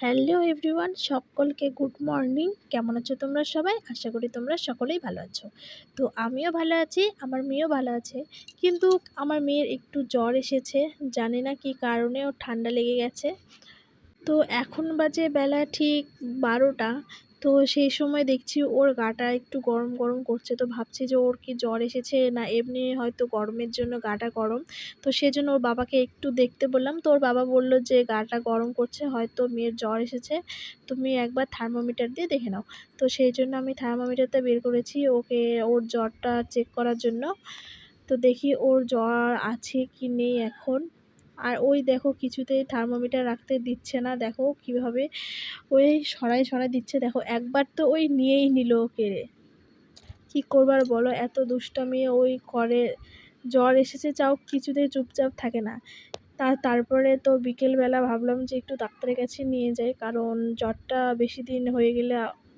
Hello everyone, সকলকে good morning. কেমন আছো তোমরা সবাই? আশা করি তোমরা সকলেই ভালো আছো। তো আমিও ভালো আছি, আমার মেয়েও ভালো আছে। কিন্তু আমার মেয়ের একটু জ্বর এসেছে, জানি না কী কারণে ওর ঠান্ডা লেগে গেছে। তো এখন বাজে বেলা ঠিক 12টা। তো সেই সময় দেখছি ওর গাটা একটু গরম গরম করছে। তো ভাবছি যে ওর কি জ্বর এসেছে না এমনি হয়তো গরমের জন্য গাটা গরম। তো সেজন্য ওর বাবাকে একটু দেখতে বললাম। তো ওর বাবা বলল যে গাটা গরম করছে, হয়তো মেয়ের জ্বর এসেছে, তুমি একবার থার্মোমিটার দিয়ে দেখে নাও। তো সেই জন্য আমি থার্মোমিটারটা বের করেছি ওকে ওর জ্বরটা চেক করার জন্য। তো দেখি ওর জ্বর আছে কি নেই এখন। আর ওই দেখো কিছুতেই থার্মোমিটার রাখতে দিচ্ছে না, দেখো কিভাবে ওই সরায় দিচ্ছে। দেখো একবার তো ওই নিয়েই নিল ওকে, কি করবার বলো, এত দুষ্টামি ওই করে। জ্বর এসেছে চাও কিছুতেই চুপচাপ থাকে না। তারপরে তো বিকেলবেলা ভাবলাম যে একটু ডাক্তারের কাছে নিয়ে যাই, কারণ জ্বরটা বেশি দিন হয়ে গেলে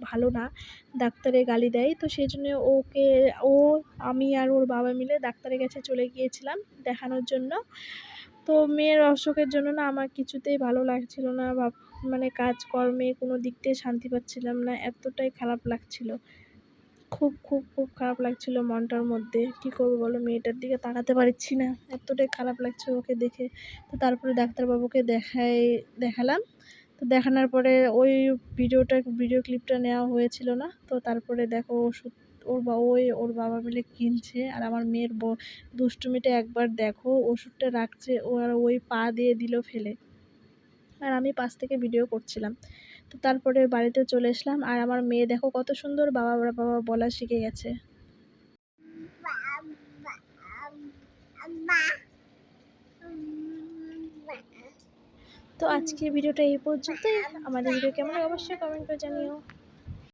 ভালো না, ডাক্তারে গালি দেয়। তো সেই জন্য ওকে ও আমি আর ওর বাবা মিলে ডাক্তারের কাছে চলে গিয়েছিলাম দেখানোর জন্য। তো মেয়ের অসুখের জন্য না আমার কিছুতেই ভালো লাগছিল না, মানে কাজকর্মে কোনো দিক দিয়ে শান্তি পাচ্ছিলাম না, এতটাই খারাপ লাগছিল। খুব খুব খুব খারাপ লাগছিল মনটার মধ্যে। কী করবো বলো, মেয়েটার দিকে তাকাতে পারছি না, এতটাই খারাপ লাগছে ওকে দেখে। তো তারপরে ডাক্তারবাবুকে দেখালাম। তো দেখানোর পরে ওই ভিডিও ক্লিপটা নেওয়া হয়েছিল না। তো তারপরে দেখো ওষুধ ওর বাবা মিলে কিনছে, আর আমার মেয়ের দুষ্টুমিটা একবার দেখো, ওষুধটা রাখছে ও আর ওই পা দিয়ে দিল ফেলে, আর আমি পাশ থেকে ভিডিও করছিলাম। তো তারপরে বাড়িতে চলে আসলাম, আর আমার মেয়ে দেখো কত সুন্দর বাবা বাবা বলা শিখে গেছে। তো আজকের ভিডিওটা এই পর্যন্তই। আমাদের ভিডিও কেমন অবশ্যই কমেন্ট করে জানিও।